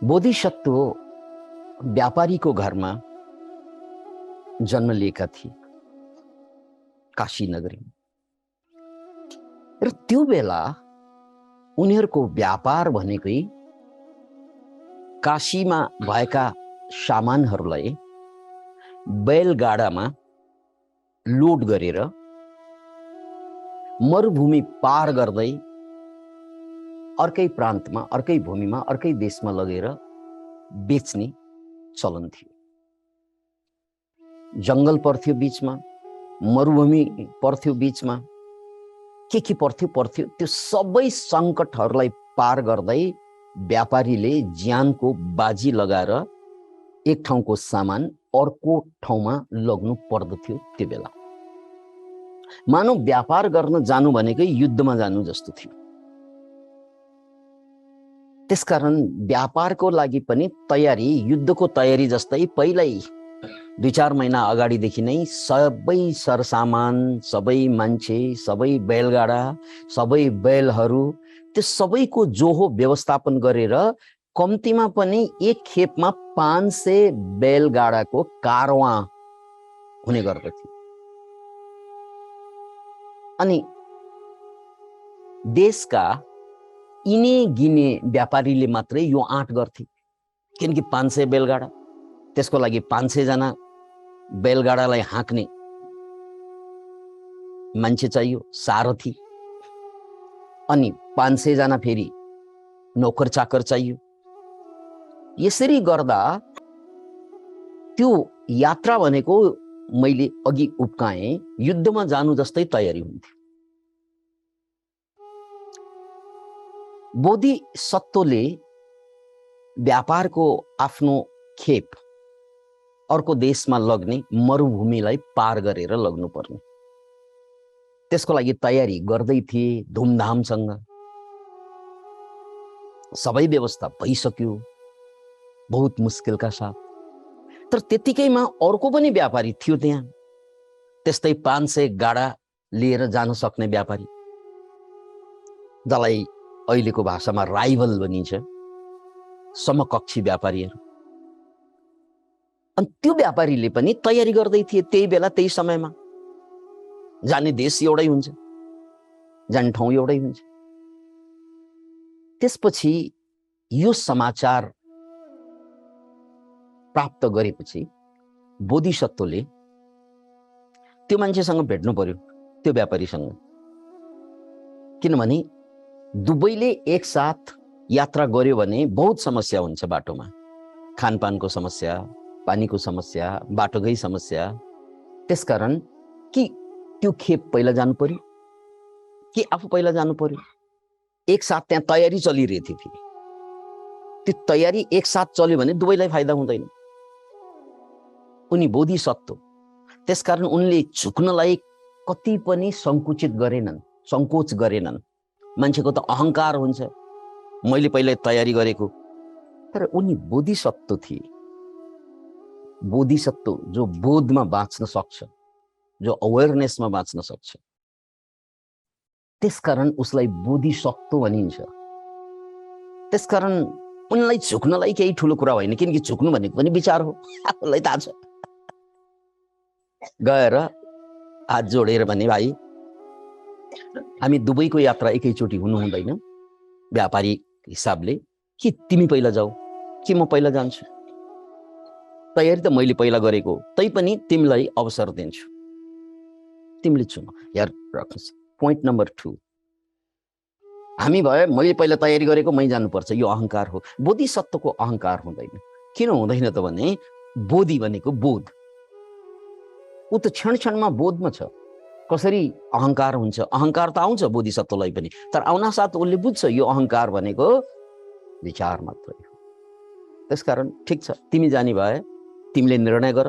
बोधिसत्व व्यापारीको घरमा जन्म लिएका थिए काशी नगरीमा। र त्यो बेला उनीहरूको व्यापार भनेकै काशीमा भएका सामानहरूलाई बैलगाडामा लोड गरेर मरुभूमि पार गर्दै अर्कै प्रान्तमा, अर्कै भूमिमा, अर्कै देशमा लगेर बेच्ने चलन थियो। जंगल पर्थ्यो बीचमा, मरुभूमि पर्थ्यो बीचमा, के पर्थ्यो त्यो सबै सङ्कटहरूलाई पार गर्दै व्यापारीले ज्यानको बाजी लगाएर एक ठाउँको सामान अर्को ठाउँमा लग्नु पर्दथ्यो। त्यो बेला मानव व्यापार गर्न जानु भनेकै युद्धमा जानु जस्तो थियो। त्यसकारण व्यापारको लागि पनि तयारी युद्धको तयारी जस्तै पहिल्यै 2-4 महिना अगाडिदेखि नै सबै सरसामान, सबै मान्छे, सबै बैलगाडा, सबै बैलहरू, त्यो सबैको जोहो व्यवस्थापन गरेर कम्तीमा पनि एक खेपमा 500 बैलगाडाको कारवाँ हुने गर्दथ्यो। अनि देशका इने गिने व्यापारीले मात्रै यो आँट गर्थे, किनकि 500 बैलगाडा, त्यसको लागि 500 जना बैलगाडालाई हाँक्ने मान्छे चाहियो, सारथी, अनि 500 जना फेरि नोकर चाकर चाहियो। यसरी गर्दा त्यो यात्रा भनेको मैले अघि उब्काएँ युद्धमा जानु जस्तै तयारी हुन्थ्यो। बोधिसत्वले व्यापारको आफ्नो खेप अर्को देशमा लग्ने मरुभूमिलाई पार गरेर लग्नु पर्ने, त्यसको लागि तयारी गर्दै थिए धुमधामसँग। सबै व्यवस्था भइसक्यो बहुत मुस्किलका साथ। तर त्यतिकैमा अर्को पनि व्यापारी थियो त्यहाँ, त्यस्तै 500 गाडा लिएर जान सक्ने व्यापारी, जसलाई अहिलेको भाषामा राइभल भनिन्छ, समकक्षी व्यापारीहरू। अनि त्यो व्यापारीले पनि तयारी गर्दै थिए त्यही बेला त्यही समयमा। जाने देश एउटै हुन्छ, जाने ठाउँ एउटै हुन्छ। त्यसपछि यो समाचार प्राप्त गरेपछि बोधिसत्वले त्यो मान्छेसँग भेट्नु पर्यो, त्यो व्यापारीसँग। किनभने दुवैले एकसाथ यात्रा गर्यो भने बहुत समस्या हुन्छ बाटोमा, खानपानको समस्या, पानीको समस्या, बाटोकै समस्या। त्यसकारण कि त्यो खेप पहिला जानु पर्यो कि आफू पहिला जानु पर्यो। एकसाथ त्यहाँ तयारी चलिरहेथ्यो। फेरि त्यो तयारी एकसाथ चल्यो भने दुवैलाई फाइदा हुँदैन। उनी बोधिसत्व, त्यसकारण उनले झुक्नलाई कति पनि सङ्कोच गरेनन्। मान्छेको त अहङ्कार हुन्छ, मैले पहिल्यै तयारी गरेको। तर उनी बोधिसत्व थिए। बोधिसत्व जो बोधमा बाँच्न सक्छ, जो अवेरनेसमा बाँच्न सक्छ, त्यसकारण उसलाई बोधिसत्व भनिन्छ। त्यसकारण उनलाई झुक्नलाई केही ठुलो कुरा होइन, किनकि झुक्नु भनेको पनि विचार हो, आफूलाई थाहा छ। गएर हात जोडेर भने, भाइ हामी दुवैको यात्रा एकैचोटि हुनु हुँदैन व्यापारी हिसाबले, कि तिमी पहिला जाऊ कि म पहिला जान्छु। तयारी त मैले पहिला गरेको, तैपनि तिमीलाई अवसर दिन्छु, तिमीले चुन। यार राख्नुहोस्, पोइन्ट नम्बर 2, हामी भए मैले पहिला तयारी गरेको, मै जानुपर्छ, यो अहङ्कार हो। बोधिसत्वको अहङ्कार हुँदैन। किन हुँदैन त भने बोधि भनेको बोध, ऊ त क्षण क्षणमा बोधमा छ। कसरी अहङ्कार हुन्छ? अहङ्कार त आउँछ बोधिसत्वलाई पनि, तर आउनासाथ उसले बुझ्छ यो अहङ्कार भनेको विचार मात्रै हो। त्यसकारण ठिक छ, तिमी जाने भए तिमीले निर्णय गर,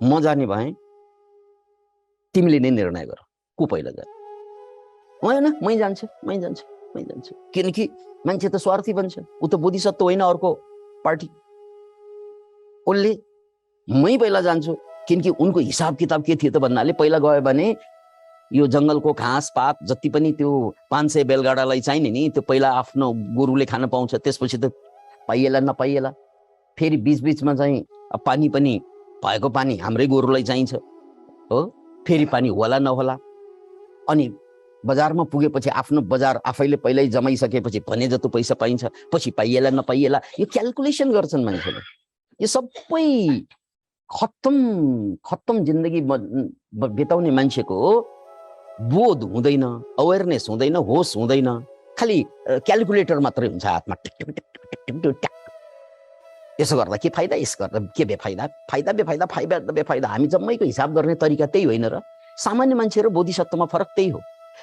म जाने भए तिमीले नै निर्णय गर को पहिला जाने। होइन मै जान्छु, किनकि मान्छे त स्वार्थी बन्छ। ऊ त बोधिसत्व होइन, अर्को पार्टी। उसले मै पहिला जान्छु, किनकि उनको हिसाब किताब के थियो त भन्नाले पहिला गयो भने यो जंगलको घाँस पात जति पनि त्यो 500 बैलगाडालाई चाहिने नि, त्यो पहिला आफ्नो गोरुले खान पाउँछ, त्यसपछि त पाइएला नपाइएला, फेरि बीचबीचमा चाहिँ पानी पनि भएको पानी हाम्रै गोरुलाई चाहिन्छ हो, फेरि पानी होला नहोला, अनि बजारमा पुगेपछि आफ्नो बजार आफैले पहिल्यै जमाइसकेपछि भने जस्तो पैसा पाइन्छ, पछि पाइएला नपाइएला, यो क्याल्कुलेसन गर्छन् मान्छेले। यो सबै खत्तम जिन्दगी बिताउने मान्छेको बोध हुँदैन, अवेरनेस हुँदैन, होस हुँदैन, खालि क्याल्कुलेटर मात्रै हुन्छ हातमा, यसो गर्दा के फाइदा, यसो गर्दा के बेफाइदा, फाइदा बेफाइदा, फाइदा बेफाइदा। हामी जम्मैको हिसाब गर्ने तरिका त्यही होइन र? सामान्य मान्छे र बोधिसत्वमा फरक त्यही हो।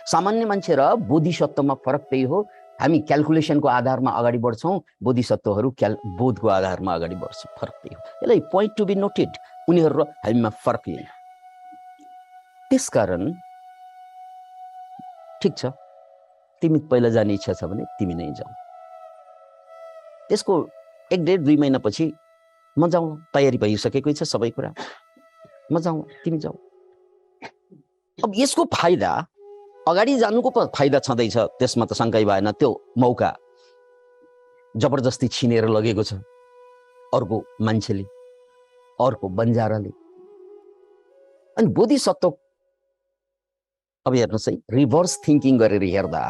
सामान्य मान्छे र बोधिसत्वमा फरक त्यही हो। हामी क्याल्कुलेसनको आधारमा अगाडि बढ्छौँ, बोधिसत्वहरू बोधको आधारमा अगाडि बढ्छ, फरक त्यही हो। यसलाई पोइन्ट टु बी नोटेड, उनीहरू र हामीमा फरक यही हो। त्यसकारण ठिक छ, तिमी पहिला जाने इच्छा छ भने तिमी नै जाऊ, त्यसको 1-1.5-2 महिनापछि म जाउँ, तयारी भइसकेकै छ सबै कुरा, म जाउँ, तिमी जाऊ। अब यसको फाइदा, अगाडि जानुको फाइदा छँदैछ, त्यसमा त शङ्कै भएन। त्यो मौका जबरजस्ती छिनेर लगेको छ अर्को मान्छेले, अर्को बन्जाराले। अनि बोधिसत्व अब हेर्नुहोस् है, रिभर्स थिङ्किङ गरेर हेर्दा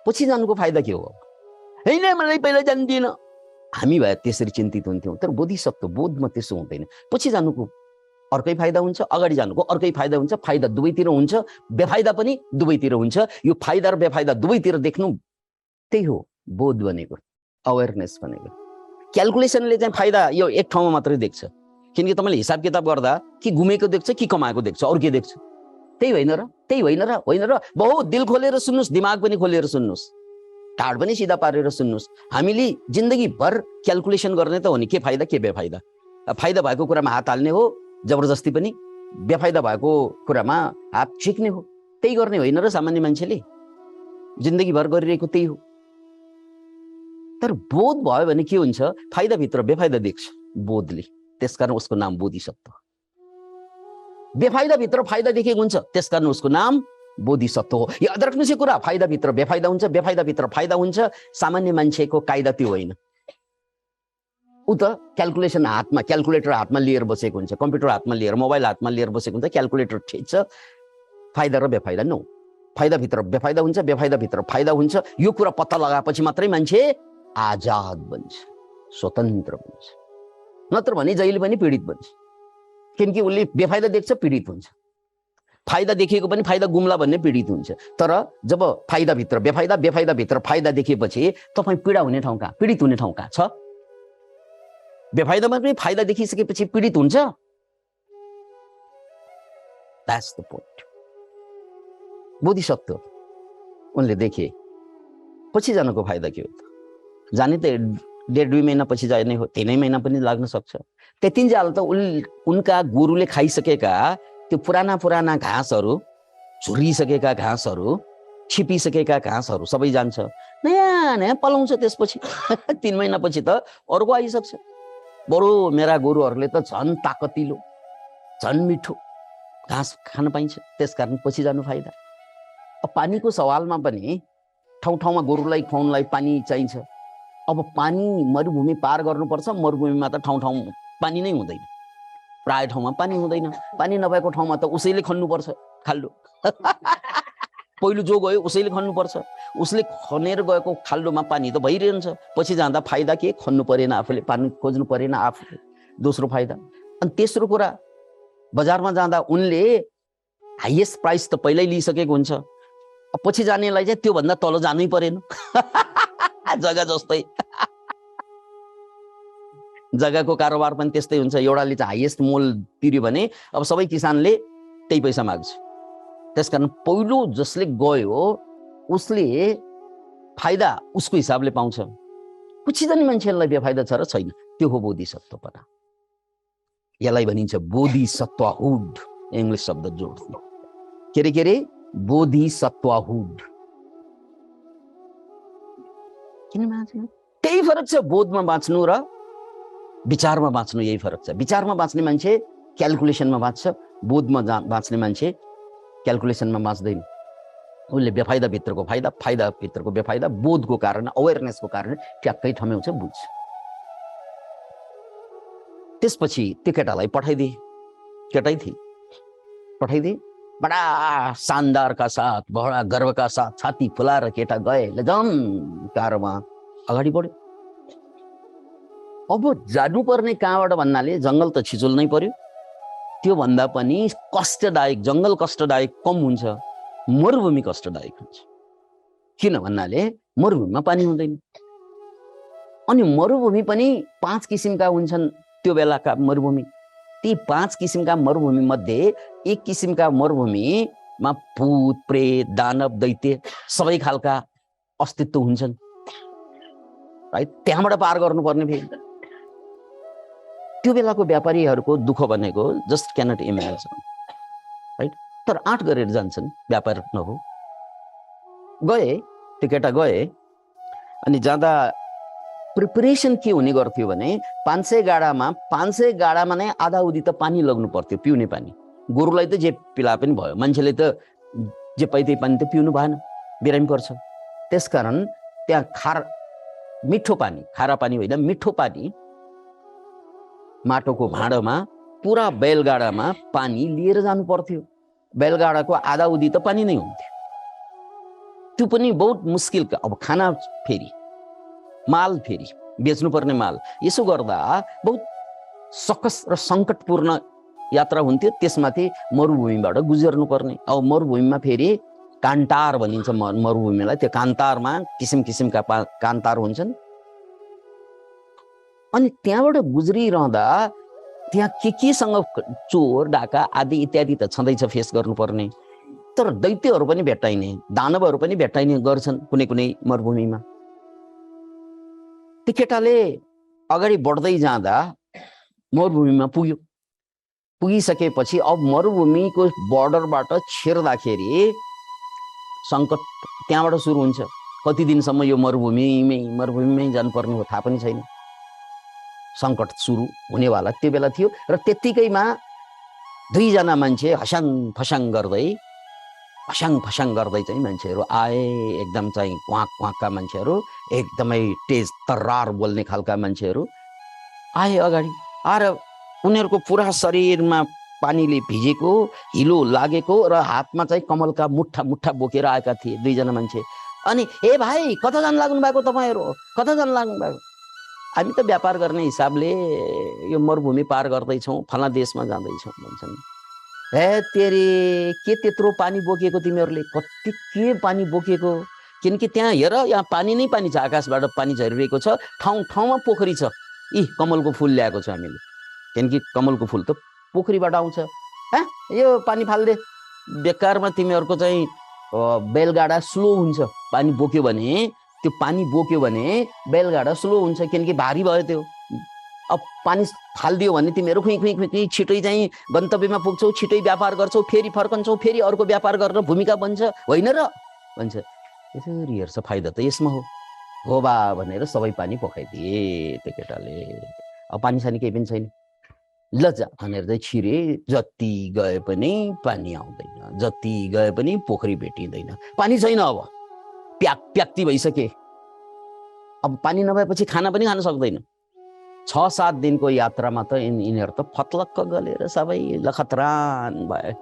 पछि जानुको फाइदा के हो? होइन मलाई पहिला जान्दिनँ, हामी भए त्यसरी चिन्तित हुन्थ्यौँ। तर बोधिसत्व बोधमा त्यसो हुँदैन। पछि जानुको अर्कै फाइदा हुन्छ, अगाडि जानुको अर्कै फाइदा हुन्छ। फाइदा दुवैतिर हुन्छ, बेफाइदा पनि दुवैतिर हुन्छ। यो फाइदा र बेफाइदा दुवैतिर देख्नु त्यही हो बोध भनेको, अवेरनेस भनेको। क्याल्कुलेसनले चाहिँ फाइदा यो एक ठाउँमा मात्रै देख्छ, किनकि तपाईँले हिसाब किताब गर्दा कि गुमेको देख्छ कि कमाएको देख्छ, अरू के देख्छ? त्यही होइन र? त्यही होइन र? होइन र? बहुत दिल खोलेर सुन्नुहोस्, दिमाग पनि खोलेर सुन्नुहोस्, ढाड पनि सिधा पारेर सुन्नुहोस्। हामीले जिन्दगीभर क्याल्कुलेसन गर्ने त हो नि, के फाइदा के बेफाइदा। फाइदा भएको कुरामा हात हाल्ने हो जबरजस्ती पनि, बेफाइदा भएको कुरामा हात झिक्ने हो। त्यही गर्ने होइन र सामान्य मान्छेले? जिन्दगीभर गरिरहेको त्यही हो। तर बोध भयो भने के हुन्छ? फाइदाभित्र बेफाइदा देख्छ बोधले, त्यसकारण उसको नाम बोधिसत्व। बेफाइदाभित्र फाइदा देखेको हुन्छ, त्यसकारण उसको नाम बोधिसत्व हो। याद राख्नुहोस् यो कुरा, फाइदाभित्र बेफाइदा हुन्छ, बेफाइदाभित्र फाइदा हुन्छ। सामान्य मान्छेको कायदा त्यो होइन। ऊ त क्याल्कुलेसन हातमा, क्याल्कुलेटर हातमा लिएर बसेको हुन्छ, कम्प्युटर हातमा लिएर, मोबाइल हातमा लिएर बसेको हुन्छ। क्याल्कुलेटर ठिक छ, फाइदा र बेफाइदा नो। फाइदाभित्र बेफाइदा हुन्छ, बेफाइदाभित्र फाइदा हुन्छ। यो कुरा पत्ता लगाएपछि मात्रै मान्छे आजाद बन्छ, स्वतन्त्र बन्छ। नत्र भने जहिले पनि पीडित बन्छ, किनकि उसले बेफाइदा देख्छ, पीडित हुन्छ। फाइदा देखेको पनि फाइदा गुम्ला भन्ने पीडित हुन्छ। तर जब फाइदाभित्र बेफाइदा, बेफाइदाभित्र फाइदा देखेपछि तपाईँ पीडा हुने ठाउँ कहाँ, पीडित हुने ठाउँ कहाँ छ? बेफाइदामा पनि फाइदा देखिसकेपछि पीडित हुन्छ। That's the point. बोधिसत्व उनले देखे, पछि जानको फाइदा के हो त? जाने त 1.5-2 महिना पछि जाने हो, 3 महिना पनि लाग्न सक्छ। त्यतिन्जेल त उनका गुरुले खाइसकेका त्यो पुराना घाँसहरू, झुरिसकेका घाँसहरू, छिपिसकेका घाँसहरू सबै जान्छ, नयाँ नयाँ पलाउँछ। त्यसपछि 3 महिनापछि त अर्को आइसक्छ। बरु मेरा गुरुहरूले त झन् ताकतिलो, झन् मिठो घाँस खान पाइन्छ, त्यसकारण पछि जानु फाइदा। अब पानीको सवालमा पनि ठाउँ ठाउँमा गोरुलाई खुवाउनलाई पानी चाहिन्छ। अब पानी मरुभूमि पार गर्नुपर्छ, मरुभूमिमा त ठाउँ ठाउँ पानी नै हुँदैन, प्राय ठाउँमा पानी हुँदैन। पानी नभएको ठाउँमा त उसैले खन्नुपर्छ खाल्डो। पहिलो जो गयो उसैले खन्नुपर्छ। उसले खनेर गएको खाल्डोमा पानी त भइरहन्छ। पछि जाँदा फाइदा के? खन्नु परेन, आफूले पानी खोज्नु परेन, आफूले। दोस्रो फाइदा। अनि तेस्रो कुरा, बजारमा जाँदा उनले हाइएस्ट प्राइस त पहिल्यै लिइसकेको हुन्छ। पछि जानेलाई चाहिँ त्योभन्दा तल जानै परेन। जग्गा जस्तै जग्गाको कारोबार पनि त्यस्तै हुन्छ। एउटाले चाहिँ हाइएस्ट मोल तिर्यो भने अब सबै किसानले त्यही पैसा माग्छ। त्यसकारण पहिलो जसले गयो उसले फाइदा उसको हिसाबले पाउँछ। पछि जाने मान्छेलाई बेफाइदा छ र छैन, त्यो हो बोधिसत्वपना। यसलाई भनिन्छ बोधिसत्वहुड। इंग्लिश शब्द जोड्नु के रे बोधिसत्वहुड। किन बाँच्नु? त्यही फरक छ बोधमा बाँच्नु र विचारमा बाँच्नु, यही फरक छ। विचारमा बाँच्ने मान्छे क्याल्कुलेसनमा बाँच्छ, बोधमा बाँच्ने मान्छे क्याल्कुलेसनमा बाँच्दैन। उसले बेफाइदा भित्रको फाइदा, फाइदा भित्रको बेफाइदा, बोधको कारण, अवेरनेसको कारण ट्याक्कै ठम्याउँछ, बुझ्छ। त्यसपछि त्यो केटालाई पठाइदिए, केटै थिए, पठाइदिए। बडा शानदार का साथ, बडा गर्व का साथ छाती फुलाएर केटा गए, लजम कारमा अगाडि बढ्यो। अब जानुपर्ने कहाँबाट भन्नाले जङ्गल त छिचोल्नै पर्यो, त्यो भन्दा पनि कष्टदायक, जङ्गल कष्टदायक कम हुन्छ, मरुभूमि कष्टदायक हुन्छ। किन भन्नाले मरुभूमिमा पानी हुँदैन, अनि मरुभूमि पनि 5 किसिमका हुन्छन् त्यो बेलाका मरुभूमि। ती 5 किसिमका मरुभूमि मध्ये एक किसिमका मरुभूमिमा भूत प्रेत दानव दैत्य सबै खालका अस्तित्व हुन्छन्, राइट? त्यहाँबाट पार गर्नुपर्ने फेरि त्यो बेलाको व्यापारीहरूको दुःख भनेको जस्ट क्यानट इमेजिन, राइट? तर आँट गरेर जान्छन्, व्यापार नहो। गए, त्यो केटा गए, अनि जाँदा प्रिपरेसन के हुने गर्थ्यो भने 500 गाडामा नै आधा उधी त पानी लग्नु पर्थ्यो, पिउने पानी। गोरुलाई त जे पिला पनि भयो, मान्छेले त जे पाइ त्यही पानी त पिउनु भएन, बिरामी पर्छ। त्यसकारण त्यहाँ मिठो पानी, खारा पानी होइन, मिठो पानी माटोको भाँडोमा पुरा बैलगाडामा पानी लिएर जानु पर्थ्यो। बैलगाडाको आधा उधी त पानी नै हुन्थ्यो, त्यो पनि बहुत मुस्किल। अब खाना फेरि, माल फेरि, बेच्नुपर्ने माल, यसो गर्दा बहुत सकस र सङ्कटपूर्ण यात्रा हुन्थ्यो। त्यसमाथि मरुभूमिबाट गुजर्नु पर्ने। अब मरुभूमिमा फेरि कान्तार भनिन्छ मरुभूमिलाई, त्यो कान्तारमा किसिम किसिमका कान्तार हुन्छन्। अनि त्यहाँबाट गुज्रिरहँदा त्यहाँ केसँग चोर डाका आदि इत्यादि त छँदैछ, फेस गर्नुपर्ने। तर दैत्यहरू पनि भेट्टाइने, दानवहरू पनि भेट्टाइने गर्छन् कुनै कुनै मरुभूमिमा। त्यो केटाले अगाडि बढ्दै जाँदा मरुभूमिमा पुग्यो। पुगिसकेपछि अब मरुभूमिको बर्डरबाट छिर्दाखेरि सङ्कट त्यहाँबाट सुरु हुन्छ। कति दिनसम्म यो मरुभूमिमै जानुपर्ने हो थाहा पनि छैन। सङ्कट सुरु हुनेवाला त्यो बेला थियो। र त्यत्तिकैमा 2 जना मान्छे हसाङ फसाङ गर्दै चाहिँ मान्छेहरू आए, एकदम चाहिँ क्वाक क्वाकका मान्छेहरू, एकदमै तेज तर्रार बोल्ने खालका मान्छेहरू आए अगाडि। आएर उनीहरूको पुरा शरीरमा पानीले भिजेको, हिलो लागेको र हातमा चाहिँ कमलका मुठा मुठा बोकेर आएका थिए 2 जना मान्छे। अनि ए भाइ, कता जान लाग्नु भएको तपाईँहरू, कता जान लाग्नु भएको? हामी त व्यापार गर्ने हिसाबले यो मरुभूमि पार गर्दैछौँ, फला देशमा जाँदैछौँ भन्छन्। हे तेरी, के त्यत्रो पानी बोकेको तिमीहरूले? कति के पानी बोकेको? किनकि त्यहाँ हेर, यहाँ पानी नै पानी छ, आकाशबाट पानी झरिरहेको छ, ठाउँ ठाउँमा पोखरी छ। कमलको फुल ल्याएको छ हामीले, किनकि कमलको फुल त पोखरीबाट आउँछ। यो पानी फाल्दे, बेकारमा तिमीहरूको चाहिँ बैलगाडा स्लो हुन्छ। पानी बोक्यो भने बैलगाडा स्लो हुन्छ, किनकि भारी भयो त्यो। अब पानी फालिदियो भने तिमीहरू खुइ छिटै चाहिँ गन्तव्यमा पुग्छौ, छिटै व्यापार गर्छौ, फेरि फर्कन्छौ, फेरि अर्को व्यापार गर्न भूमिका बन्छ, होइन र भन्छ। यसरी हेर्छ, फाइदा त यसमा हो बा भनेर सबै पानी पखाइदिए त्यो केटाले। अब पानी सानी केही पनि छैन, लजा भनेर चाहिँ छिरे। जति गए पनि पानी आउँदैन, जति गए पनि पोखरी भेटिँदैन, पानी छैन। अब प्याक्ती भइसके। अब पानी नभएपछि खाना पनि खान सक्दैन। 6-7 दिनको यात्रामा त यिनीहरू त फतलक्क गलेर सबै लखतरान भए।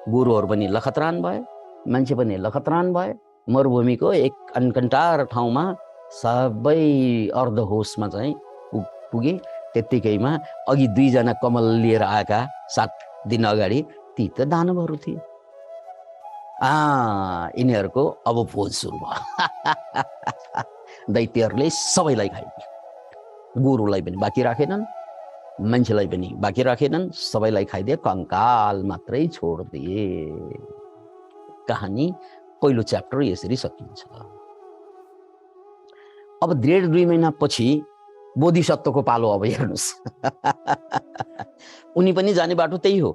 गोरुहरू पनि लखतरान भए, मान्छे पनि लखतरान भए। मरुभूमिको एक अनकन्टार ठाउँमा सबै अर्धहोसमा चाहिँ पुगे। त्यत्तिकैमा अघि 2 जना कमल लिएर आएका 7 दिन अगाडि, ती त दानवहरू थिए। यिनीहरूको अब भोज सुरु भयो। दैत्यहरूले सबैलाई खाइदिए, गोरुलाई पनि बाँकी राखेनन्, मान्छेलाई पनि बाँकी राखेनन्, सबैलाई खाइदिए, कङ्काल मात्रै छोडिदिए। कहानी पहिलो च्याप्टर यसरी सकिन्छ। अब 1.5-2 महिनापछि बोधिसत्वको पालो। अब हेर्नुहोस्, उनी पनि जाने बाटो त्यही हो,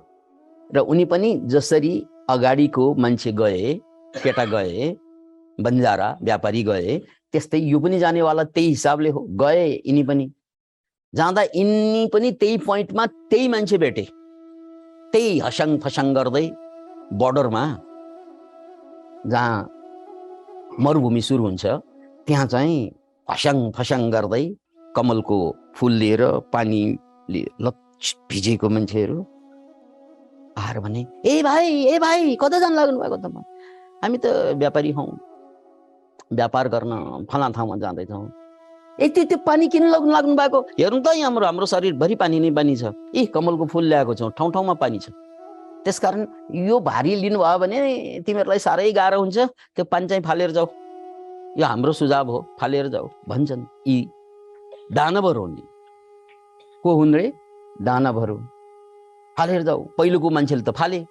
र उनी पनि जसरी अगाडिको मान्छे गए, केटा गए, बन्जारा व्यापारी गए, त्यस्तै यो पनि जानेवाला त्यही हिसाबले हो। गए यिनी पनि, जाँदा यिनी पनि त्यही पोइन्टमा त्यही मान्छे भेटे, त्यही हसाङ फसाङ गर्दै बर्डरमा जहाँ मरुभूमि सुरु हुन्छ, त्यहाँ चाहिँ हसाङ फसाङ गर्दै कमलको फुल लिएर पानी लच्च भिजेको मान्छेहरू आएर भने ए भाइ कता जान लाग्नु भएको त? हामी त व्यापारी हौँ, व्यापार गर्न फला ठाउँमा जाँदैछौँ। ए त्यो पानी किन लाग्नु भएको? हेर्नु त हाम्रो शरीरभरि पानी नै पानी छ। ए कमलको फुल ल्याएको छौँ, ठाउँ ठाउँमा पानी छ। त्यसकारण यो भारी लिनुभयो भने तिमीहरूलाई साह्रै गाह्रो हुन्छ। त्यो पानी चाहिँ फालेर जाऊ, यो हाम्रो सुझाव हो, फालेर जाऊ भन्छन्। यी दानवहरू हुन्। को हुन् रे? दानवहरू। फालेर जाऊ। पहिलोको मान्छेले त फाले,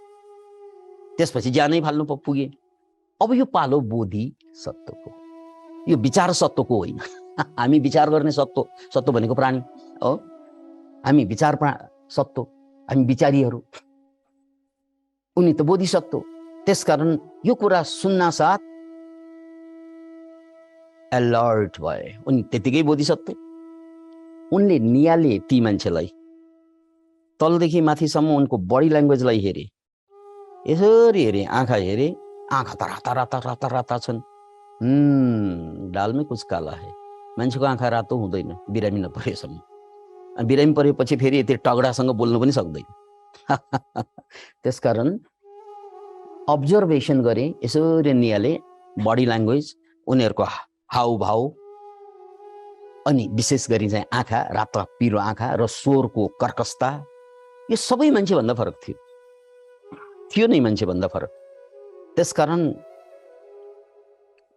त्यसपछि ज्यानै फाल्नु पुगे। अब यो पालो बोधि सत्वको, यो विचार सत्वको होइन। हामी विचार गर्ने सत्व भनेको प्राणी हो। हामी विचार सत्व, हामी विचारीहरू, उनी त बोधिसत्व। त्यसकारण यो कुरा सुन्न साथ अलर्ट भए। उनी त्यतिकै बोधिसत्व। उनले नियाले ती मान्छेलाई, तलदेखि माथिसम्म उनको बडी ल्याङ्ग्वेजलाई हेरे, यसरी हेरे, आँखा हेरे, आँखा त राता राता राता राता छन्। डालमै कुछ काला है। मान्छेको आँखा रातो हुँदैन बिरामी नपरेसम्म। बिरामी परेपछि फेरि यति टगडासँग बोल्नु पनि सक्दैन। त्यसकारण अब्जर्भेसन गरे, यसरी नियाले बडी ल्याङ्ग्वेज, उनीहरूको हाउभाउ, अनि विशेष गरी चाहिँ आँखा, रातो पिरो आँखा र स्वरको कर्कशता, यो सबै मान्छेभन्दा फरक थियो नै मान्छेभन्दा फरक। त्यसकारण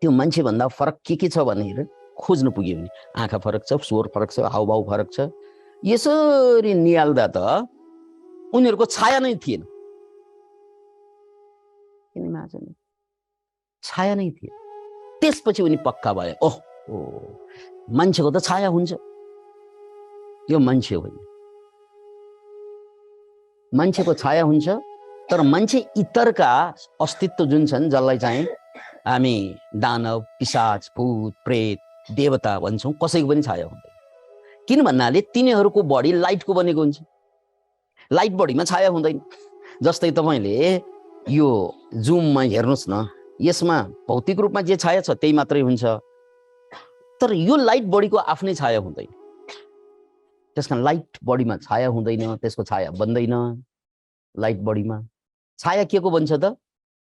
त्यो मान्छेभन्दा फरक के छ भनेर खोज्नु पुग्यो भने आँखा फरक छ, स्वर फरक छ, हाउभाउ फरक छ। यसरी निहाल्दा त उनीहरूको छाया नै थिएन। किन माझमा छाया नै थिएन। त्यसपछि उनी पक्का भए, ओह मान्छेको त छाया हुन्छ, यो मान्छे होइन। मान्छेको छाया हुन्छ, तर मान्छे इतरका अस्तित्व जुन छन्, जसलाई चाहिँ हामी दानव, पिशाच, भूत, प्रेत, देवता भन्छौँ, कसैको पनि छाया हुँदैन। किन भन्नाले तिनीहरूको बडी लाइटको बनेको हुन्छ। लाइट बडीमा छाया हुँदैन। जस्तै तपाईँले यो जुममा हेर्नुहोस् न, यसमा भौतिक रूपमा जे छाया छ त्यही मात्रै हुन्छ, तर यो लाइट बडीको आफ्नै छाया हुँदैन। त्यसकारण लाइट बडीमा छाया हुँदैन, त्यसको छाया बन्दैन। लाइट बडीमा छाया के को बन्छ त?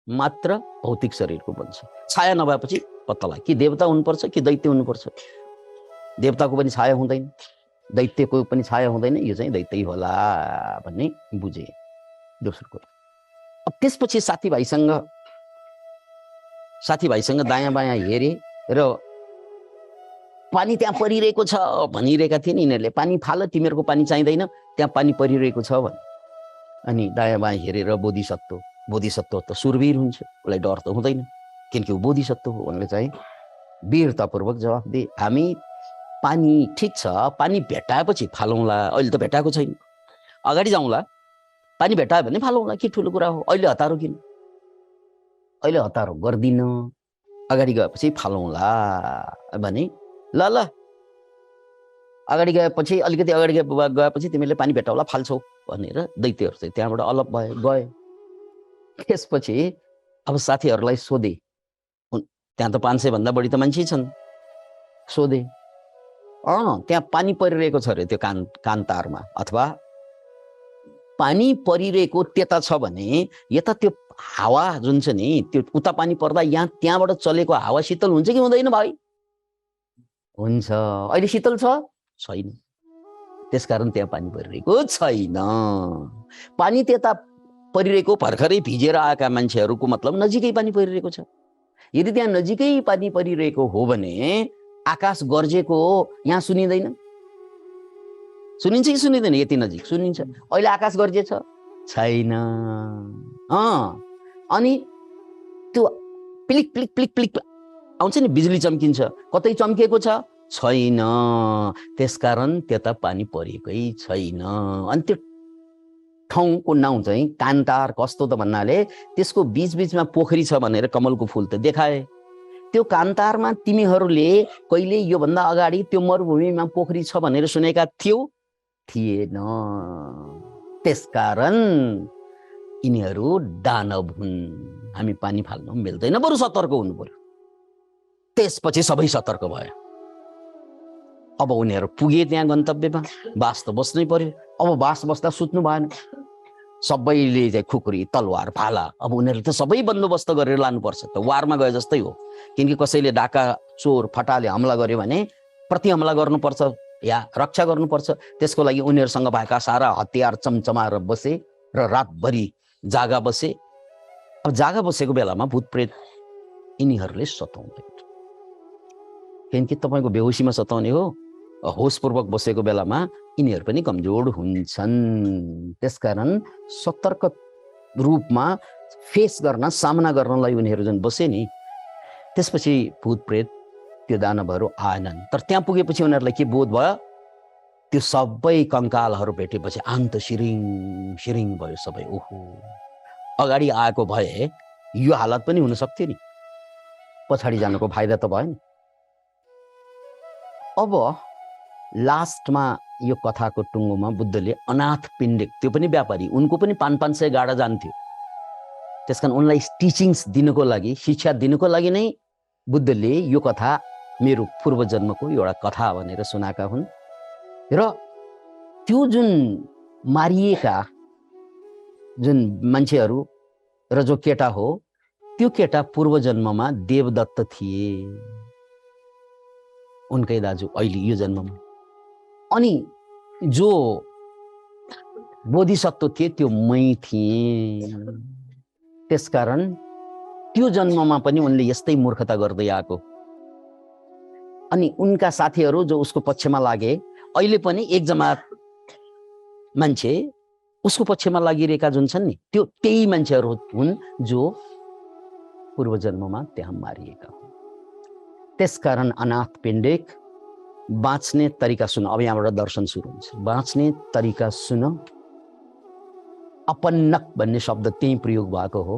मात्र भौतिक शरीरको बन्छ। छाया नभएपछि पत्ता लाग्यो कि देवता हुनुपर्छ कि दैत्य हुनुपर्छ। देवताको पनि छाया हुँदैन, दैत्यको पनि छाया हुँदैन, यो चाहिँ दैत्य होला भन्ने बुझे। दोस्रो कुरा, अब त्यसपछि साथीभाइसँग दायाँ बायाँ हेरे र पानी त्यहाँ परिरहेको छ भनिरहेका थिए नि यिनीहरूले। पानी फाल, तिमीहरूको पानी चाहिँदैन, त्यहाँ पानी परिरहेको छ भने। अनि दायाँ बायाँ हेरेर बोधिसत्व त सुरवीर हुन्छ, उसलाई डर त हुँदैन, किनकि ऊ बोधिसत्व हो। उनले चाहिँ वीरतापूर्वक जवाफ दिए, हामी पानी ठिक छ, पानी भेटाएपछि फालौँला, अहिले त भेटाएको छैन, अगाडि जाउँला, पानी भेटायो भने फालौँला, के ठुलो कुरा हो। अहिले हतारो किन? अहिले हतारो गर्दिन, अगाडि गएपछि फालौँला भने ल अगाडि गएपछि, अलिकति अगाडि गएपछि तिमीले पानी भेटाउला, फाल्छौ भनेर दैत्यहरू चाहिँ त्यहाँबाट अलग गए। त्यसपछि अब साथीहरूलाई सोधे, त्यहाँ त 500 भन्दा बढी त मान्छे छन्। सोधे, त्यहाँ पानी परिरहेको छ अरे त्यो कान्तारमा, अथवा पानी परिरहेको त्यता छ भने यता त्यो हावा जुन छ नि, त्यो उता पानी पर्दा यहाँ त्यहाँबाट चलेको हावा शीतल हुन्छ कि हुँदैन भाइ? हुन्छ। अहिले शीतल छैन, त्यसकारण त्यहाँ पानी परिरहेको छैन। पानी त्यता परिरहेको, भर्खरै भिजेर आएका मान्छेहरूको मतलब नजिकै पानी परिरहेको छ। यदि त्यहाँ नजिकै पानी परिरहेको हो भने आकाश गर्जेको यहाँ सुनिँदैन? सुनिन्छ कि सुनिँदैन? यति नजिक सुनिन्छ। अहिले आकाश गर्जेछ? छैन। अनि त्यो प्लिक प्लिक प्लिक प्लिक आउँछ नि, बिजुली चम्किन्छ, कतै चम्किएको छ? छैन। त्यसकारण त्यता पानी परेकै छैन। अनि त्यो ठाउँको नाउँ चाहिँ कान्तार। कस्तो त भन्नाले त्यसको बीचबीचमा पोखरी छ भनेर कमलको फुल त देखाए। त्यो कान्तारमा तिमीहरूले कहिले योभन्दा अगाडि त्यो मरुभूमिमा पोखरी छ भनेर सुनेका थिएन। त्यसकारण यिनीहरू दानव हुन्। हामी पानी फाल्न मिल्दैन, बरु सतर्क हुनु पर्यो। त्यसपछि सबै सतर्क भयो। अब उनीहरू पुगे त्यहाँ गन्तव्यमा, बास त बस्नै पर्यो। अब बास बस्दा सुत्नु भएन, सबैले चाहिँ खुकुरी तलवार भाला, अब उनीहरूले त सबै बन्दोबस्त गरेर लानुपर्छ, त वारमा गए जस्तै हो। किनकि कसैले डाका चोर फटाले हमला गर्यो भने प्रति हमला गर्नुपर्छ या रक्षा गर्नुपर्छ। त्यसको लागि उनीहरूसँग भएका सारा हतियार चम्चमाएर बसे र रातभरि जागा बसे। अब जागा बसेको बेलामा भूत प्रेत यिनीहरूले सताउँदैन, किनकि तपाईँको बेहोसीमा सताउने हो। होसपूर्वक बसेको बेलामा यिनीहरू पनि कमजोर हुन्छन्। त्यसकारण सतर्क रूपमा फेस गर्न, सामना गर्नलाई उनीहरू जुन बसे नि, त्यसपछि भूत प्रेत त्यो दानवहरू आएनन्। तर त्यहाँ पुगेपछि उनीहरूलाई के बोध भयो? त्यो सबै कङ्कालहरू भेटेपछि आन्त शिरिङ शिरिङ भयो सबै। ओहो, अगाडि आएको भए यो हालत पनि हुन सक्थ्यो नि, पछाडि जानुको फाइदा त भएन। अब लास्टमा यो कथाको टुङ्गोमा बुद्धले अनाथ पिण्डिक, त्यो पनि व्यापारी, उनको पनि 500 गाडा जान्थ्यो। त्यसकारण उनलाई टिचिङ्स दिनको लागि, शिक्षा दिनको लागि नै बुद्धले यो कथा मेरो पूर्वजन्मको एउटा कथा भनेर सुनाएका हुन्। र त्यो जुन मारिएका जुन मान्छेहरू र जो केटा हो, त्यो केटा पूर्वजन्ममा देवदत्त थिए, उनकै दाजु अहिले यो जन्ममा। अनि जो बोधिसत्व थिए त्यो मै थिए। त्यसकारण त्यो जन्ममा पनि उनले यस्तै मूर्खता गर्दै आएको। अनि उनका साथीहरू जो उसको पक्षमा लागे, अहिले पनि एक जमात मान्छे उसको पक्षमा लागिरहेका जुन छन् नि, त्यो त्यही मान्छेहरू हुन् जो पूर्वजन्ममा त्यहाँ मारिएका हुन्। त्यसकारण अनाथ पिण्डिक, बाँच्ने तरिका सुन। अब यहाँबाट दर्शन सुरु हुन्छ। बाँच्ने तरिका सुन। अपन्नक भन्ने शब्द त्यही प्रयोग भएको हो।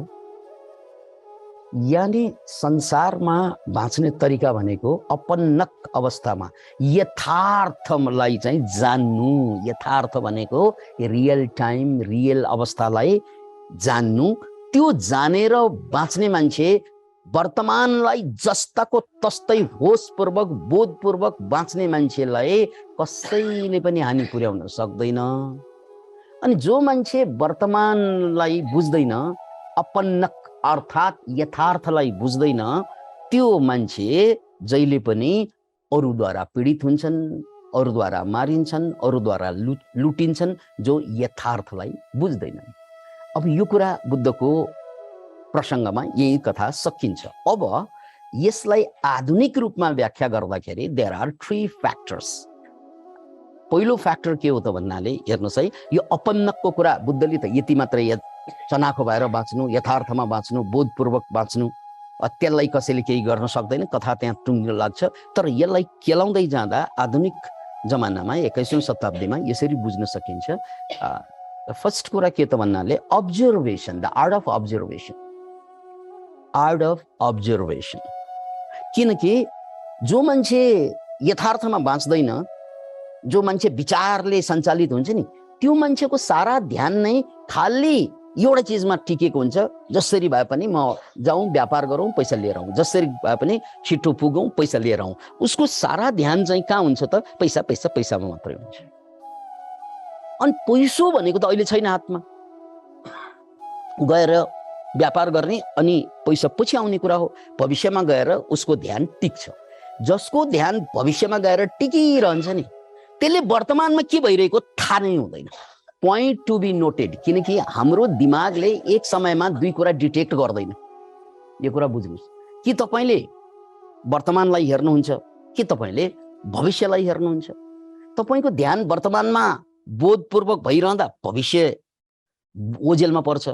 यानी संसारमा बाँच्ने तरिका भनेको अपन्नक अवस्थामा यथार्थलाई चाहिँ जान्नु। यथार्थ भनेको रियल टाइम, रियल अवस्थालाई जान्नु। त्यो जानेर बाँच्ने मान्छे वर्तमानलाई जस्ताको तस्तै होसपूर्वक, बोधपूर्वक बाँच्ने मान्छेलाई कसैले पनि हानि पुर्याउन सक्दैन। अनि जो मान्छे वर्तमानलाई बुझ्दैन, अपन्नक अर्थात् यथार्थलाई बुझ्दैन, त्यो मान्छे जहिले पनि अरूद्वारा पीडित हुन्छन्, अरूद्वारा मारिन्छन्, अरूद्वारा लुटिन्छन्, जो यथार्थलाई बुझ्दैनन्। अब यो कुरा बुद्धको प्रसङ्गमा यही कथा सकिन्छ। अब यसलाई आधुनिक रूपमा व्याख्या गर्दाखेरि देयर आर 3 फ्याक्टर्स। पहिलो फ्याक्टर के हो त भन्नाले, हेर्नुहोस् है, यो अपन्नकको कुरा बुद्धले त यति मात्रै चनाखो भएर बाँच्नु, यथार्थमा बाँच्नु, बोधपूर्वक बाँच्नु, त्यसलाई कसैले केही गर्न सक्दैन, कथा त्यहाँ टुङ्गिन लाग्छ। तर यसलाई केलाउँदै जाँदा आधुनिक जमानामा 21औं शताब्दीमा यसरी बुझ्न सकिन्छ। फर्स्ट कुरा के त भन्नाले observation, the art of observation. Art of observation. किनकि जो मान्छे यथार्थमा बाँच्दैन, जो मान्छे विचारले सञ्चालित हुन्छ नि, त्यो मान्छेको सारा ध्यान नै खाली एउटा चिजमा टिकेको हुन्छ। जसरी भए पनि म जाउँ, व्यापार गरौँ, पैसा लिएर आउँ, जसरी भए पनि छिटो पुगौँ, पैसा लिएर आउँ। उसको सारा ध्यान चाहिँ कहाँ हुन्छ त? पैसा पैसा पैसामा मात्रै हुन्छ। अनि पैसो भनेको त अहिले छैन हातमा, गएर व्यापार गर्ने अनि पैसा पछि आउने कुरा हो। भविष्यमा गएर उसको ध्यान टिक्छ। जसको ध्यान भविष्यमा गएर टिकिरहन्छ नि, त्यसले वर्तमानमा के भइरहेको थाहा नै हुँदैन। Point to be noted. किनकि हाम्रो दिमागले एक समयमा 2 कुरा डिटेक्ट गर्दैन। यो कुरा बुझ्नुहोस्। कि तपाईँले वर्तमानलाई हेर्नुहुन्छ कि तपाईँले भविष्यलाई हेर्नुहुन्छ? तपाईँको ध्यान वर्तमानमा बोधपूर्वक भइरहँदा भविष्य ओझेलमा पर्छ,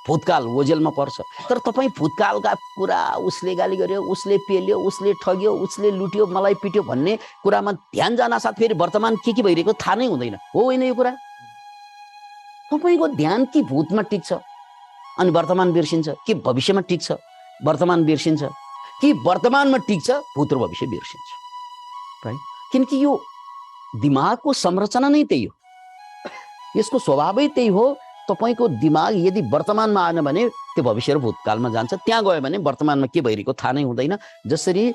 भूतकाल ओझेलमा पर्छ। तर तपाईँ भूतकालका कुरा, उसले गाली गर्यो, उसले पेल्यो, उसले ठग्यो, उसले लुट्यो, मलाई पिट्यो भन्ने कुरामा ध्यान जान साथ फेरि वर्तमान के भइरहेको थाहा नै हुँदैन। हो होइन यो कुरा? तपाईँको ध्यान कि भूतमा टिक्छ अनि वर्तमान बिर्सिन्छ, कि भविष्यमा टिक्छ वर्तमान बिर्सिन्छ, कि वर्तमानमा टिक्छ भूत र भविष्य बिर्सिन्छ, राइट? किनकि यो दिमागको संरचना नै त्यही हो, यसको स्वभावै त्यही हो। तपाईँको दिमाग यदि वर्तमानमा आएन भने त्यो भविष्य र भूतकालमा जान्छ, त्यहाँ गयो भने वर्तमानमा के भइरहेको थाहा नै हुँदैन। जसरी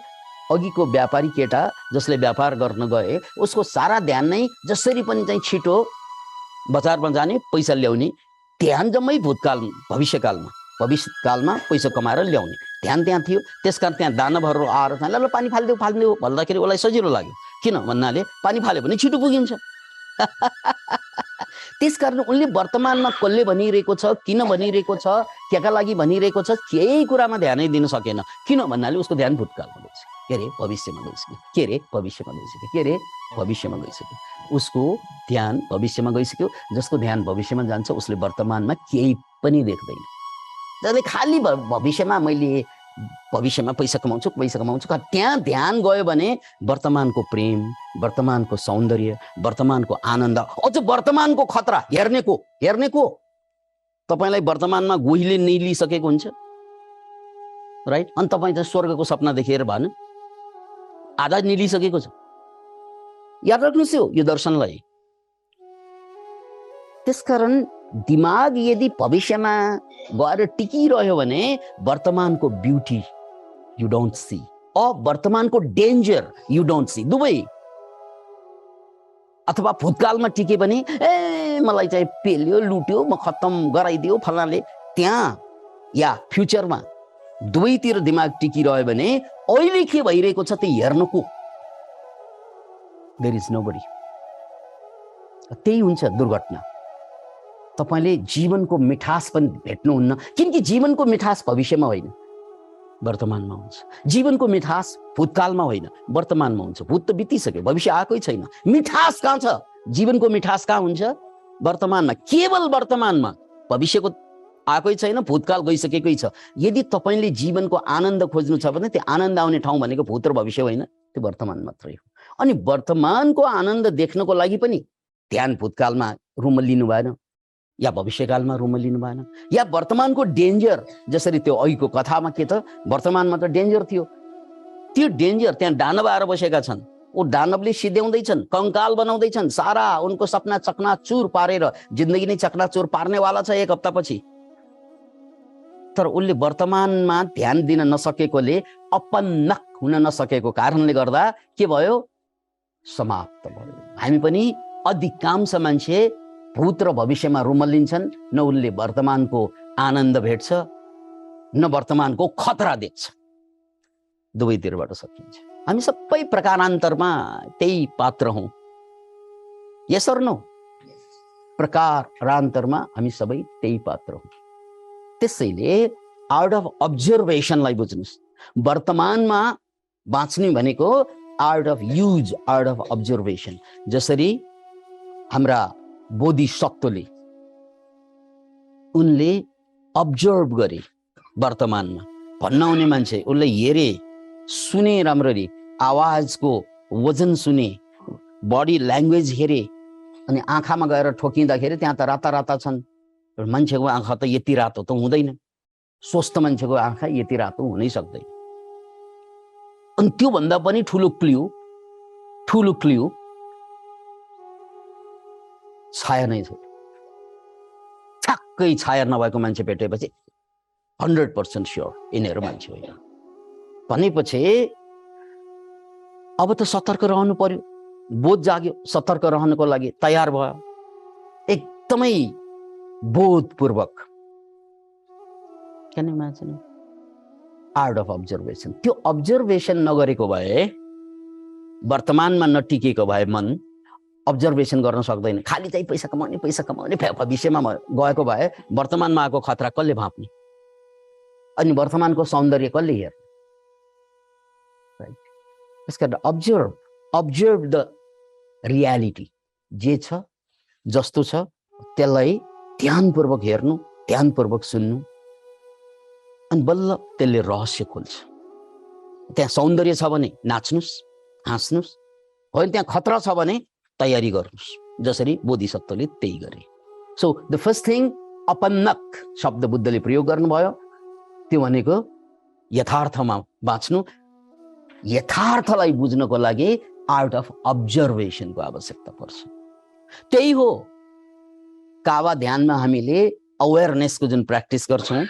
अघिको व्यापारी केटा जसले व्यापार गर्न गए, उसको सारा ध्यान नै जसरी पनि चाहिँ छिटो बजारमा जाने पैसा ल्याउने, ध्यान जम्मै भूतकाल भविष्यकालमा पैसा कमाएर ल्याउने ध्यान त्यहाँ थियो। त्यसकारण त्यहाँ दानवहरू आएर ल पानी फालिदेऊ फालिदेऊ भन्दाखेरि उसलाई सजिलो लाग्यो, किन भन्नाले पानी फाल्यो भने छिटो पुगिन्छ। त्यसकारण उनले वर्तमानमा कसले भनिरहेको छ, किन भनिरहेको छ, केका लागि भनिरहेको छ, केही कुरामा ध्यानै दिन सकेन। किन भन्नाले उसको ध्यान भूतकालमा गइसक्यो, के अरे भविष्यमा गइसक्यो, के अरे भविष्यमा गइसक्यो, के अरे भविष्यमा गइसक्यो। उसको ध्यान भविष्यमा गइसक्यो। जसको ध्यान भविष्यमा जान्छ उसले वर्तमानमा केही पनि देख्दैन। जसले खालि भविष्यमा मैले भविष्यमा पैसा कमाउँछु त्यहाँ ध्यान गयो भने वर्तमानको प्रेम, वर्तमानको सौन्दर्य, वर्तमानको आनन्द, अझ वर्तमानको खतरा हेर्नेको तपाईलाई वर्तमानमा गोहीले निलिसकेको हुन्छ, राइट? अनि तपाईँ चाहिँ स्वर्गको सपना देखेर भएन, आधा निलिसकेको छ। याद राख्नुहोस् यो दर्शनलाई। त्यसकारण दिमाग यदि भविष्यमा गएर टिकिरह्यो भने वर्तमानको ब्युटी यु डोन्ट सी, वर्तमानको डेन्जर यु डोन्ट सी, दुवै। अथवा भूतकालमा टिके भने मलाई चाहिँ पेल्यो, लुट्यो, म खत्तम गराइदियो फलानाले, त्यहाँ या फ्युचरमा दुवैतिर दिमाग टिकिरह्यो भने अहिले के भइरहेको छ त्यो हेर्नुको देयर इज नोबडी। त्यही हुन्छ दुर्घटना। तपाईले जीवनको मिठास पनि भेट्नुहुन्न, किनकि जीवनको मिठास भविष्यमा होइन वर्तमानमा हुन्छ। जीवनको मिठास भूतकालमा होइन वर्तमानमा हुन्छ। भूत त बितिसक्यो, भविष्य आएकै छैन। मिठास कहाँ छ? जीवनको मिठास कहाँ हुन्छ? वर्तमानमा, केवल वर्तमानमा। भविष्यको आएकै छैन, भूतकाल गइसकेकै छ। यदि तपाईले जीवनको आनन्द खोज्नु छ भने त्यो आनन्द आउने ठाउँ भनेको भूत र भविष्य होइन, त्यो वर्तमान मात्रै हो। अनि वर्तमानको आनन्द देख्नको लागि पनि ध्यान भूतकालमा रुम लिनु भएन या भविष्यकालमा रुम लिनु भएन, या वर्तमानको डेन्जर, जसरी त्यो अघिको कथामा के त वर्तमानमा त डेन्जर थियो, त्यो डेन्जर त्यहाँ दानव आएर बसेका छन्। ऊ दानवले सिध्याउँदैछन्, कंकाल बनाउँदैछन्, सारा उनको सपना चकनाचुर पारेर, जिन्दगी नै चकनाचुर पार्नेवाला छ 1 हप्तापछि। तर उसले वर्तमानमा ध्यान दिन नसकेकोले, अपन्नक हुन नसकेको कारणले गर्दा के भयो? समाप्त भयो। हामी पनि अधिकांश मान्छे भूत र भविष्यमा रुमल्लिन्छन्, न उनले वर्तमानको आनन्द भेट्छ न वर्तमानको खतरा देख्छ। दुवैतिरबाट सकिन्छ। हामी सबै प्रकारान्तरमा त्यही पात्र हौं। यस अर नो? प्रकारान्तरमा हामी सबै त्यही पात्र हौं। त्यसैले आउट अफ अब्जर्भेसनलाई बुझ्नुस्। वर्तमानमा बाँच्ने भनेको out of use, out of observation. जसरी हाम्रा बोधिसत्वले उनले अब्जर्भ गरे वर्तमानमा। भन्न आउने मान्छे उसले हेरे, सुने, राम्ररी आवाजको वजन सुने, बडी ल्याङ्ग्वेज हेरे, अनि आँखामा गएर ठोकिँदाखेरि त्यहाँ त राता राता छन्। मान्छेको आँखा त यति रातो त हुँदैन, स्वस्थ मान्छेको आँखा यति रातो हुनै सक्दैन। अनि त्यो भन्दा पनि ठुलो क्ल्यू छाया नै छ। ठ्याक्कै छाया नभएको मान्छे भेटेपछि 100% स्योर यिनीहरू मान्छे होइन भनेपछि अब त सतर्क रहनु पर्यो। बोध जाग्यो, सतर्क रहनको लागि तयार भयो, एकदमै बोधपूर्वक। Can you imagine? Out of observation. त्यो अब्जर्भेसन नगरेको भए, वर्तमानमा नटिकेको भए मन अब्जर्भेसन गर्न सक्दैन। खालि चाहिँ पैसा कमाउने भविष्यमा गएको भए वर्तमानमा आएको खतरा कसले भाप्ने? अनि वर्तमानको सौन्दर्य कसले हेर्ने? राइट? त्यसकारण अब्जर्भ द रियालिटी। जे छ जस्तो छ त्यसलाई ध्यानपूर्वक हेर्नु, ध्यानपूर्वक सुन्नु, अनि बल्ल त्यसले रहस्य खोल्छ। त्यहाँ सौन्दर्य छ भने नाच्नुस्, हाँस्नुस्, होइन त्यहाँ खतरा छ भने तयारी गर्नुस्। जसरी बोधिसत्वले त्यही गरे। सो द फर्स्ट थिङ, अपन्नक शब्द बुद्धले प्रयोग गर्नुभयो। त्यो भनेको यथार्थमा बाँच्नु। यथार्थलाई बुझ्नको लागि आउट अफ अब्जर्भेसनको आवश्यकता पर्छ। त्यही हो कावा ध्यानमा हामीले अवेरनेसको जुन प्र्याक्टिस गर्छौं,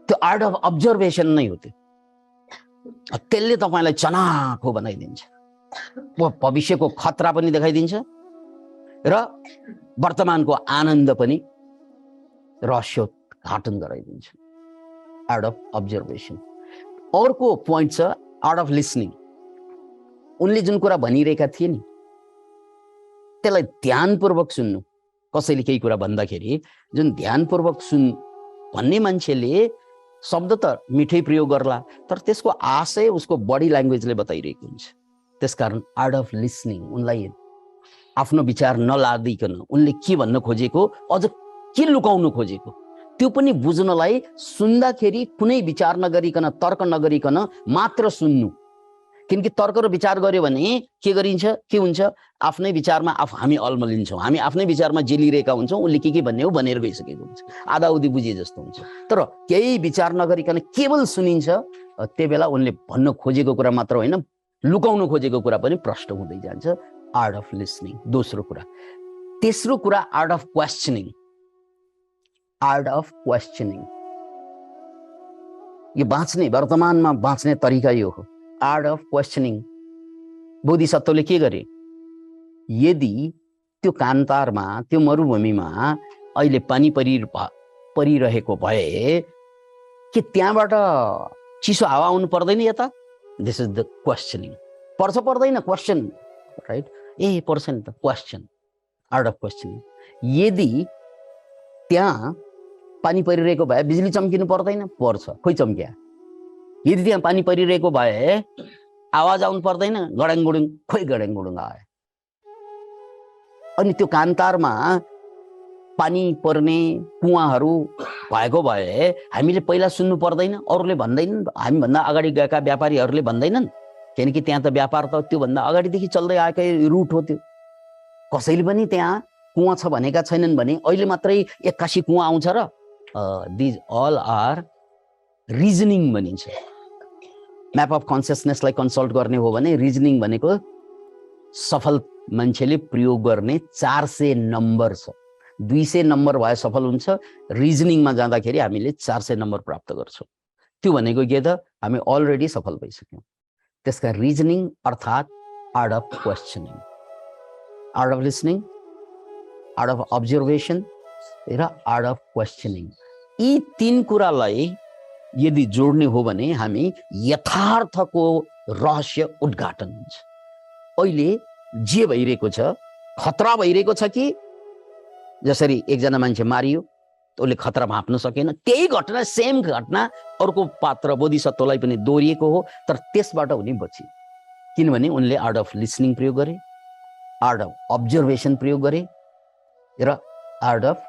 त्यो आउट अफ अब्जर्भेसन नै हो। त्यसले तपाईँलाई चनाखो बनाइदिन्छ। भविष्यको खतरा पनि देखाइदिन्छ, र वर्तमानको आनन्द पनि रहस्योद्घाटन गराइदिन्छ आउट अफ अब्जर्भेसन। अर्को पोइन्ट छ आउट अफ लिसनिङ। उनले जुन कुरा भनिरहेका थिए नि त्यसलाई ध्यानपूर्वक सुन्नु। कसैले केही कुरा भन्दाखेरि जुन ध्यानपूर्वक भन्ने मान्छेले शब्द त मिठै प्रयोग गर्ला तर त्यसको आशय उसको बडी ल्याङ्ग्वेजले बताइरहेको हुन्छ। त्यसकारण आउट अफ लिसनिङ उनलाई आफ्नो विचार नलादिकन उनले के भन्न खोजेको, अझ के लुकाउनु खोजेको त्यो पनि बुझ्नलाई सुन्दाखेरि कुनै विचार नगरिकन, तर्क नगरिकन मात्र सुन्नु। किनकि तर्क र विचार गर्यो भने के गरिन्छ, के हुन्छ, आफ्नै विचारमा हामी अल्मलिन्छौँ। हामी आफ्नै विचारमा जेलिरहेका हुन्छौँ। उसले के भन्ने हो भनेर गइसकेको हुन्छ, आधाउधी बुझे जस्तो हुन्छ। तर केही विचार नगरिकन केवल सुनिन्छ, त्यो बेला उनले भन्न खोजेको कुरा मात्र होइन, लुकाउनु खोजेको कुरा पनि प्रष्ट हुँदै जान्छ। आर्ट अफ लिसनिङ दोस्रो कुरा। तेस्रो कुरा art of questioning. Art of क्वेश्चनिङ यो बाँच्ने, वर्तमानमा बाँच्ने तरिका यो हो, आर्ट अफ क्वेश्चनिङ। बोधिसत्वले के गरे, यदि त्यो कान्तारमा, त्यो मरुभूमिमा अहिले पानी परिरहेको भए के त्यहाँबाट चिसो हावा आउनु पर्दैन यता? This is the questioning. पर्छ पर्दैन क्वेश्चन, राइट? ए पर्छ नि त, क्वेश्चन, आर्ट अफ क्वेश्चनिङ। यदि त्यहाँ पानी परिरहेको भए बिजुली चम्किनु पर्दैन? पर्छ, खोइ चम्क्या। यदि त्यहाँ पानी परिरहेको भए आवाज आउनु पर्दैन? गडाङ गुडुङ, खोइ गडाङ गुडुङ आयो। अनि त्यो कान्तारमा पानी पर्ने कुवाहरू भएको भए हामीले पहिला सुन्नु पर्दैन? अरूले भन्दैनन्, हामीभन्दा अगाडि गएका व्यापारीहरूले भन्दैनन्? किनकि त्यहाँ त व्यापार त त्योभन्दा अगाडिदेखि चल्दै आएकै रुट हो त्यो। कसैले पनि त्यहाँ कुवा छ भनेका छैनन् भने अहिले मात्रै 81 कुवा आउँछ र? दिज अल आर रिजनिङ भनिन्छ। म्याप अफ कन्सियसनेसलाई कन्सल्ट गर्ने हो भने रिजनिङ भनेको सफल मान्छेले प्रयोग गर्ने 400 नम्बर छ। 200 नम्बर भए सफल हुन्छ, रिजनिङमा जाँदाखेरि हामीले 400 नम्बर प्राप्त गर्छौँ। त्यो भनेको के त, हामी अलरेडी सफल भइसक्यौँ। त्यसका रिजनिङ अर्थात् art of questioning, art of listening, art of observation र आर्ट अफ क्वेश्चनिङ। यी 3 कुरालाई यदि जोड्ने हो भने हामी यथार्थको रहस्य उद्घाटन हुन्छ। अहिले जे भइरहेको छ, खतरा भइरहेको छ कि जसरी एकजना मान्छे मारियो, उसले खतरा भाप्न सकेन, त्यही घटना, सेम घटना अर्को पात्र बोधिसत्वलाई पनि दोहोरिएको हो, तर त्यसबाट उनी बचे। किनभने उनले आर्ट अफ लिसनिङ प्रयोग गरे, आर्ट अफ अब्जर्भेसन प्रयोग गरे र आर्ट अफ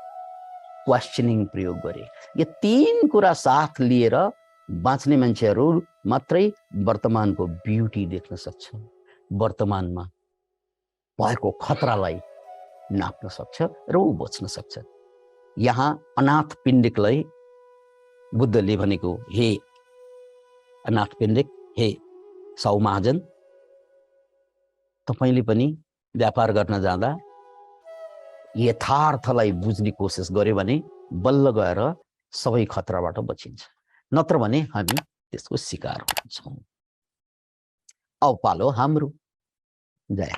क्वेश्चनिङ प्रयोग गरे। यो 3 कुरा साथ लिएर बाँच्ने मान्छेहरू मात्रै वर्तमानको ब्युटी देख्न सक्छ, वर्तमानमा भएको खतरालाई नाप्न सक्छ र ऊ बच्न सक्छ। यहाँ अनाथ पिण्डिकलाई बुद्धले भनेको, हे अनाथ पिण्डिक, हे साउ महाजन, तपाईले पनि व्यापार गर्न जाँदा यथार्थलाई बुझ्ने कोसिस गर्यो भने बल्ल गएर सबै खतराबाट बचिन्छ, नत्र भने हामी त्यसको शिकार हुन्छौँ। अब पालो हाम्रो। जय